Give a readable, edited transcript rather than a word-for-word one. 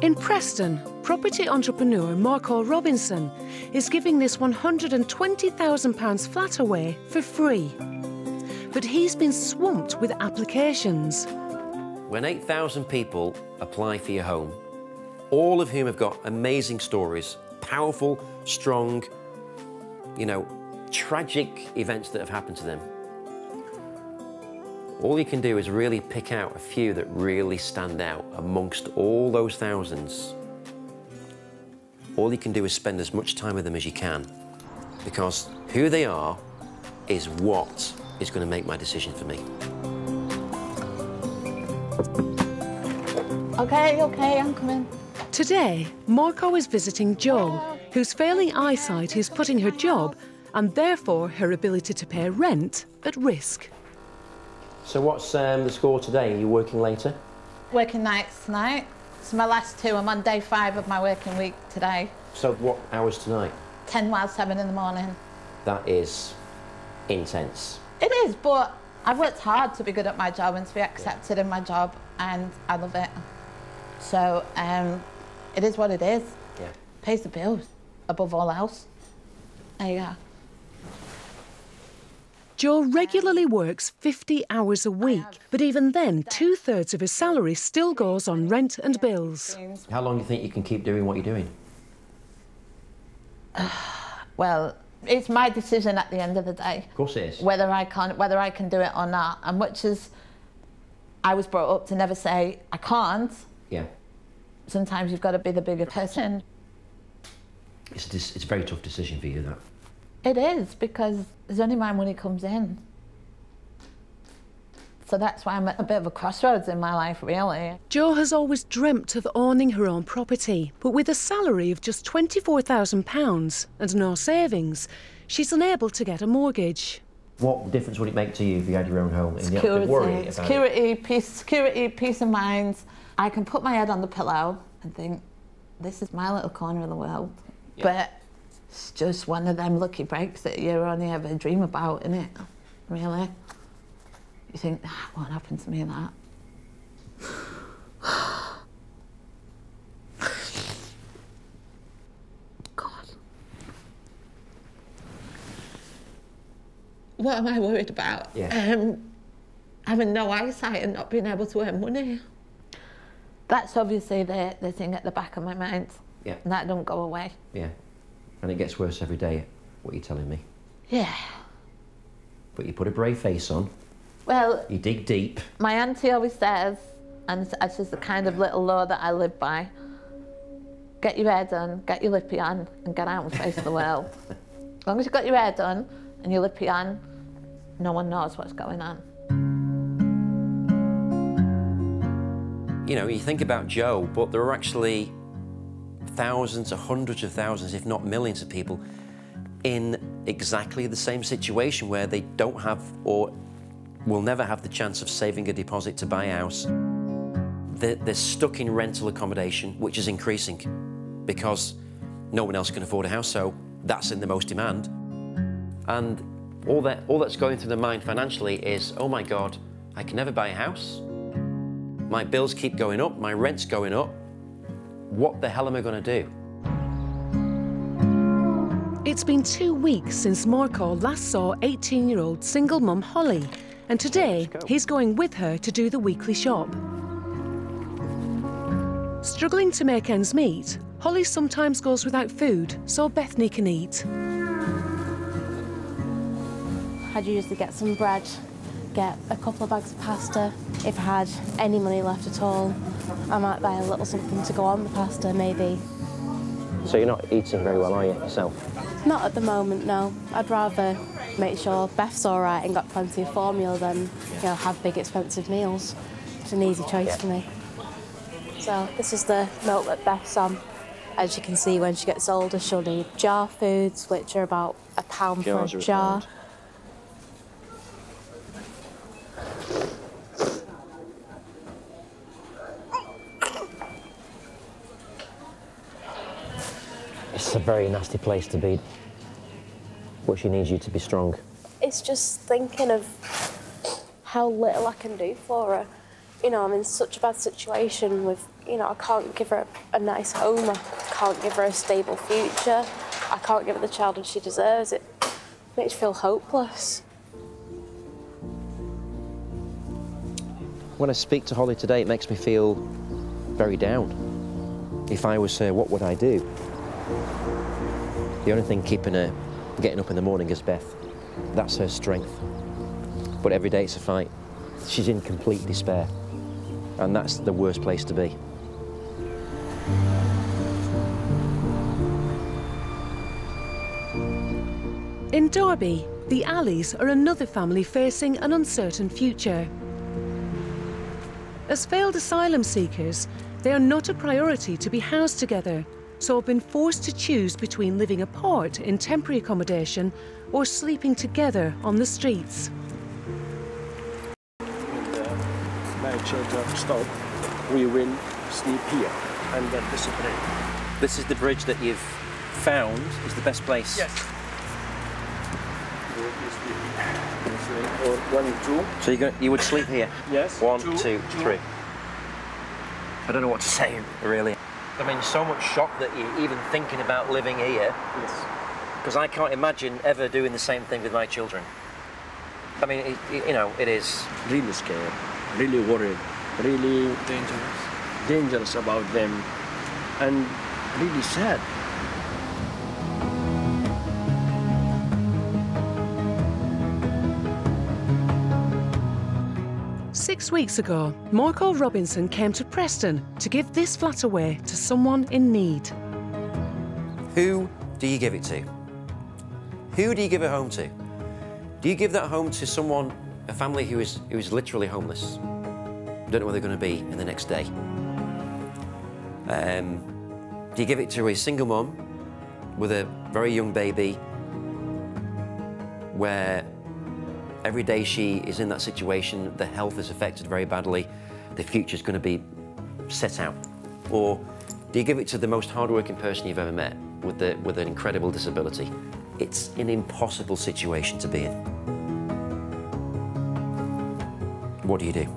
In Preston, property entrepreneur Marco Robinson is giving this £120,000 flat away for free. But he's been swamped with applications. When 8,000 people apply for your home, all of whom have got amazing stories, powerful, strong, tragic events that have happened to them, all you can do is really pick out a few that really stand out amongst all those thousands. All you can do is spend as much time with them as you can, because who they are is what is going to make my decision for me. Okay, I'm coming. Today, Marco is visiting Jo, who's failing eyesight is putting her job, and therefore her ability to pay rent, at risk. So what's the score today? Are you working later? Working nights tonight. It's my last two. I'm on day 5 of my working week today. So what hours tonight? 10 while 7 in the morning. That is intense. It is, but I've worked hard to be good at my job and to be accepted in my job, and I love it. So it is what it is. Yeah. Pays the bills, above all else. There you go. Jo regularly works 50 hours a week, but even then, 2/3 of his salary still goes on rent and bills. How long do you think you can keep doing what you're doing? Well, it's my decision at the end of the day. Of course it is. Whether I can do it or not. And much as I was brought up to never say I can't, yeah, sometimes you've got to be the bigger person. It's a very tough decision for you, that. It is, because there's only my money comes in. So that's why I'm at a bit of a crossroads in my life, really. Jo has always dreamt of owning her own property, but with a salary of just £24,000 and no savings, she's unable to get a mortgage. What difference would it make to you if you had your own home? And Security, you have to worry about security, peace of mind. I can put my head on the pillow and think, this is my little corner of the world. Yeah. But it's just one of them lucky breaks that you only ever dream about, innit? Really? You think, that won't happen to me, that. God. What am I worried about? Yeah. Having no eyesight and not being able to earn money. That's obviously the thing at the back of my mind. Yeah. And that don't go away. Yeah. And it gets worse every day, what you're telling me. Yeah. But you put a brave face on. Well, you dig deep. My auntie always says, and it's just the kind of little law that I live by, get your hair done, get your lippy on, and get out and face the world. As long as you've got your hair done and your lippy on, no one knows what's going on. You think about Jo, but there are actually thousands or hundreds of thousands, if not millions of people in exactly the same situation where they don't have or will never have the chance of saving a deposit to buy a house. They're stuck in rental accommodation, which is increasing because no one else can afford a house, so that's in the most demand. And all that's going through their mind financially is, oh my God, I can never buy a house. My bills keep going up, my rent's going up. What the hell am I going to do? It's been 2 weeks since Marco last saw 18-year-old single mum Holly, and today he's going with her to do the weekly shop. Struggling to make ends meet, Holly sometimes goes without food so Bethany can eat. I'd usually get some bread, get a couple of bags of pasta. If I had any money left at all, I might buy a little something to go on the pasta, maybe. So you're not eating very well, are you, yourself? Not at the moment, no. I'd rather make sure Beth's all right and got plenty of formula than, have big, expensive meals. It's an easy choice for me. So this is the milk that Beth's on. As you can see, when she gets older, she'll need jar foods, which are about £1 for a jar. It's a very nasty place to be, but she needs you to be strong. It's just thinking of how little I can do for her. You know, I'm in such a bad situation with, you know, I can't give her a nice home, I can't give her a stable future, I can't give her the childhood she deserves. It makes you feel hopeless. When I speak to Holly today, it makes me feel very down. If I was her, what would I do? The only thing keeping her getting up in the morning is Beth. That's her strength. But every day it's a fight. She's in complete despair. And that's the worst place to be. In Derby, the Alleys are another family facing an uncertain future. As failed asylum seekers, they are not a priority to be housed together, so have been forced to choose between living apart in temporary accommodation or sleeping together on the streets. When my children stop, we will sleep here and then separate. This is the bridge that you've found is the best place. Yes. Or 1 and 2. So you would sleep here? Yes. 1, 2, 3. I don't know what to say, really. I mean, so much shock that you're even thinking about living here. Yes. Because I can't imagine ever doing the same thing with my children. I mean, you know, it is... Really scared, really worried, really dangerous about them, and really sad. Six weeks ago, Michael Robinson came to Preston to give this flat away to someone in need. Who do you give it to? Who do you give it home to? Do you give that home to someone, a family who is literally homeless? Don't know where they're going to be in the next day. Do you give it to a single mum with a very young baby where every day she is in that situation, the health is affected very badly, the future's going to be set out? Or do you give it to the most hardworking person you've ever met with an incredible disability? It's an impossible situation to be in. What do you do?